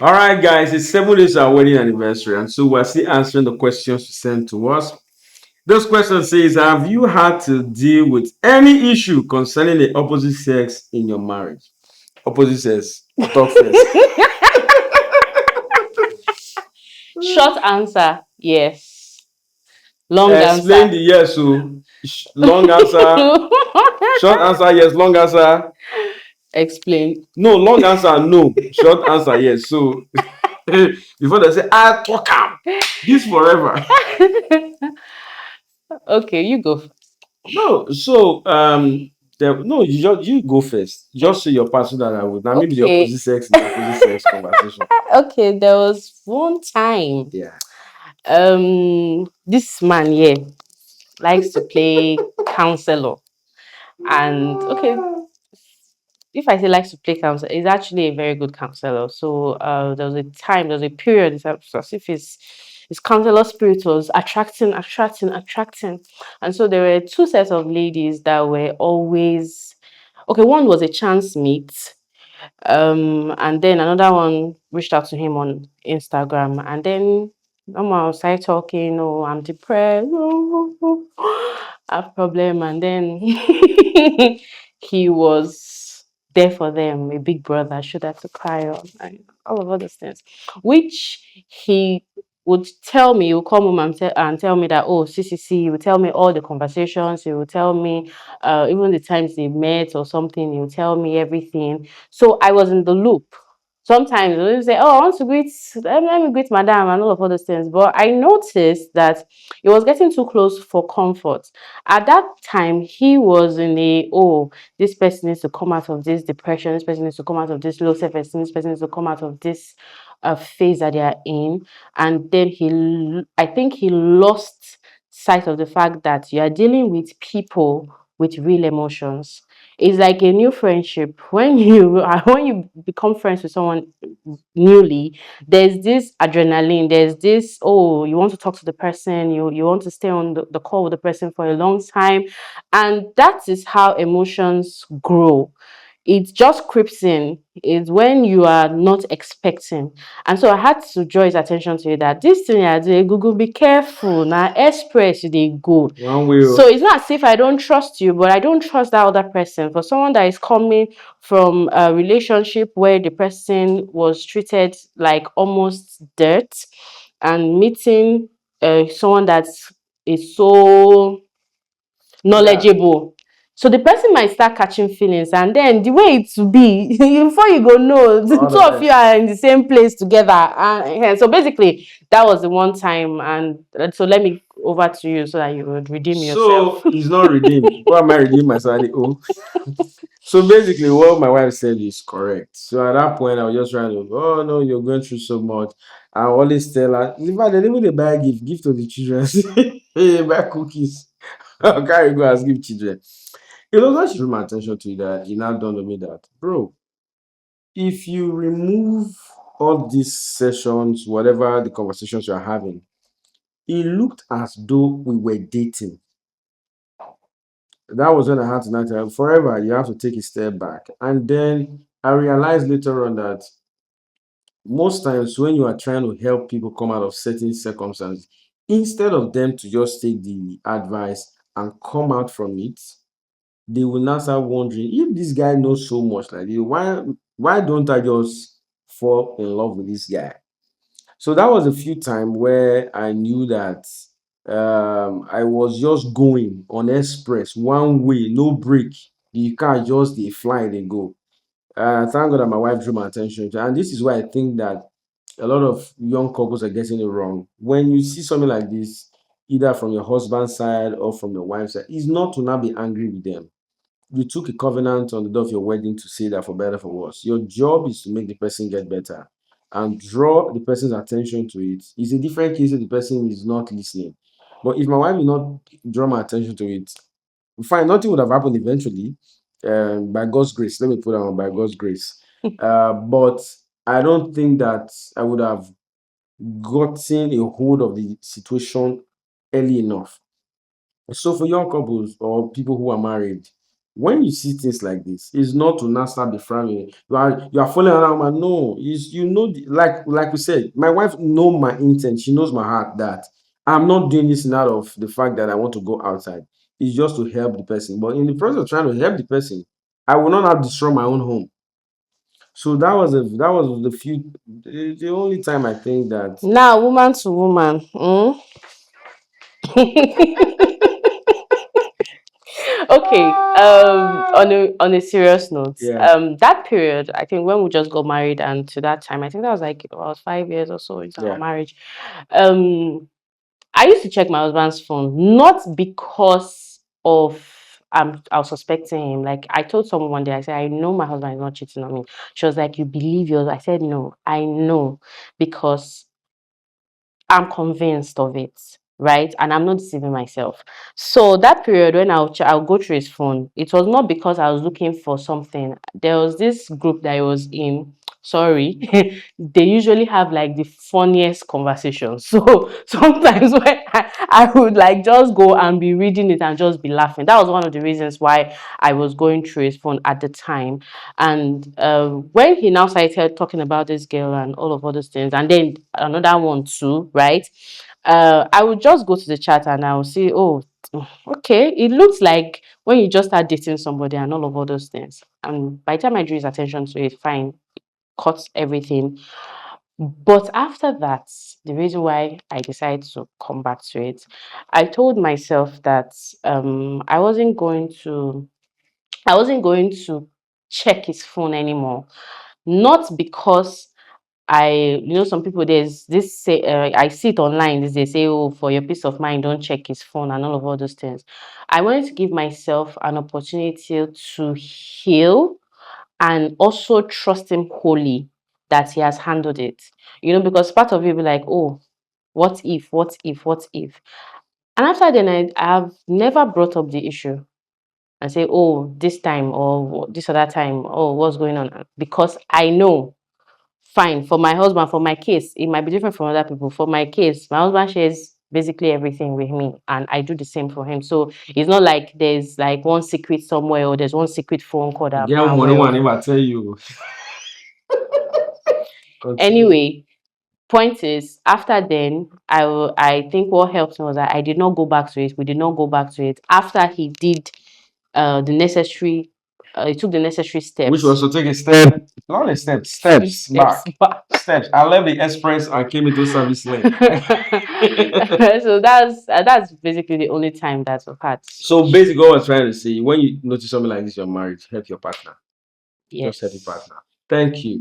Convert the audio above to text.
All right, guys, it's 7 days our wedding anniversary, and so we're still answering the questions you sent to us. This question says, have you had to deal with any issue concerning the opposite sex in your marriage? Opposite sex, talk first. Short answer, yes. Long Explain answer. the yes, so long answer, short answer, yes, long answer. Explain. No, long answer, no. Short answer, yes. So before they say, I talk am, this forever. Okay, you go. No, so no, you go first. Just say your part so that I would now maybe the Okay. opposite sex is the opposite sex conversation. Okay, there was one time. Yeah. This man here likes to play counselor. And okay, if I say likes to play counselor, he's actually a very good counselor. So there was a period, it's as if his counselor spirit was attracting. And so there were two sets of ladies that were always okay. One was a chance meet, and then another one reached out to him on Instagram, and then normal started talking. Oh, I'm depressed. Oh, I have problem, and then he was there for them, a big brother, shoulder to cry on, and all of other things, which he would tell me. He would come home and tell me that, oh, CCC. He would tell me all the conversations. He would tell me even the times they met or something. He would tell me everything, so I was in the loop. Sometimes they will say, "Oh, I want to greet, let me greet madam," and all of other things. But I noticed that it was getting too close for comfort. At that time, he was in a, oh, this person needs to come out of this depression, this person needs to come out of this low self-esteem, this person needs to come out of this phase that they are in. And then I think he lost sight of the fact that you are dealing with people with real emotions. It's like a new friendship. When you when you become friends with someone newly, there's this adrenaline, there's this, oh, you want to talk to the person, you want to stay on the call with the person for a long time. And that is how emotions grow. It just creeps in. It's when you are not expecting. And so I had to draw his attention to it that this thing I do, Google, be careful. Now express they go. One way. So it's not as if I don't trust you, but I don't trust that other person. For someone that is coming from a relationship where the person was treated like almost dirt, and meeting someone that is so Yeah. knowledgeable. So the person might start catching feelings, and then the way it will be, before you go know, the All two the of you best. are in the same place together. And so basically, that was the one time. And so let me over to you so that you would redeem yourself. So he's not redeemed. What am I redeeming myself? Oh. So basically, what my wife said is correct. So at that point, I was just trying to, oh no, you're going through so much. I always tell her, in fact, they even they buy gift, give to the children. Hey, buy cookies. I'll carry go and give children. You know, that should my attention to it that it now dawned on me that, bro, if you remove all these sessions, whatever the conversations you're having, it looked as though we were dating. That was when I had to now tell her, forever, you have to take a step back. And then I realized later on that most times when you are trying to help people come out of certain circumstances, instead of them to just take the advice and come out from it, they will now start wondering if this guy knows so much like you, why don't I just fall in love with this guy? So that was a few time where I knew that I was just going on express one way, no break. You can't just dey fly dey go. Thank God that my wife drew my attention to, and this is why I think that a lot of young couples are getting it wrong. When you see something like this, either from your husband's side or from your wife's side, is not to not be angry with them. You took a covenant on the day of your wedding to say that for better for worse. Your job is to make the person get better and draw the person's attention to it. It's a different case if the person is not listening. But if my wife will not draw my attention to it, fine, nothing would have happened eventually. By God's grace, let me put that on by God's grace. But I don't think that I would have gotten a hold of the situation early enough. So for young couples or people who are married, when you see things like this, it's not to now start be frowning. You are following around, man. No, is you know, like we said, my wife know my intent. She knows my heart that I'm not doing this out of the fact that I want to go outside. It's just to help the person. But in the process of trying to help the person, I will not have destroyed my own home. So that was the only time I think that. Now, woman to woman. Okay. On a serious note, Yeah, that period, I think when we just got married, and to that time, I think that was like about 5 years or so into our yeah, marriage. Um, I used to check my husband's phone, not because of I was suspecting him. Like I told someone one day, I said, I know my husband is not cheating on me. She was like, you believe yours? I said, no, I know because I'm convinced of it, right? And I'm not deceiving myself. So that period when I'll go through his phone, it was not because I was looking for something. There was this group that I was in. Sorry, they usually have like the funniest conversations. So sometimes when I would like just go and be reading it and just be laughing. That was one of the reasons why I was going through his phone at the time. And when he now started talking about this girl and all of those things, and then another one too, right? I would just go to the chat and I would see, oh, okay, it looks like when you just start dating somebody and all of those things. And by the time I drew his attention to it, fine, cut everything. But after that, the reason why I decided to come back to it, I told myself that I wasn't going to check his phone anymore. Not because some people, there's this say, I see it online, they say, oh, for your peace of mind, don't check his phone and all those things. I wanted to give myself an opportunity to heal and also trust him wholly that he has handled it. Because part of you be like, oh, what if, what if, what if? And after then, I have never brought up the issue and say, oh, this time or this other time, oh, what's going on? Because I know, fine, for my husband, for my case, it might be different from other people. For my case, my husband shares basically everything with me, and I do the same for him. So it's not like there's like one secret somewhere or there's one secret phone call that I'm girl, not money aware one of. never tell you. Continue. Anyway, point is, after then, I think what helped me was that I did not go back to it. We did not go back to it after he did the necessary. He took the necessary Which steps. was to take a step, not a step, steps Steps back. back. Steps. I left the express and came into service lane. So that's basically the only time that we've had So issue. basically, what I was trying to say, when you notice something like this, in your marriage, help your partner. Just help your Yes. partner. Thank you.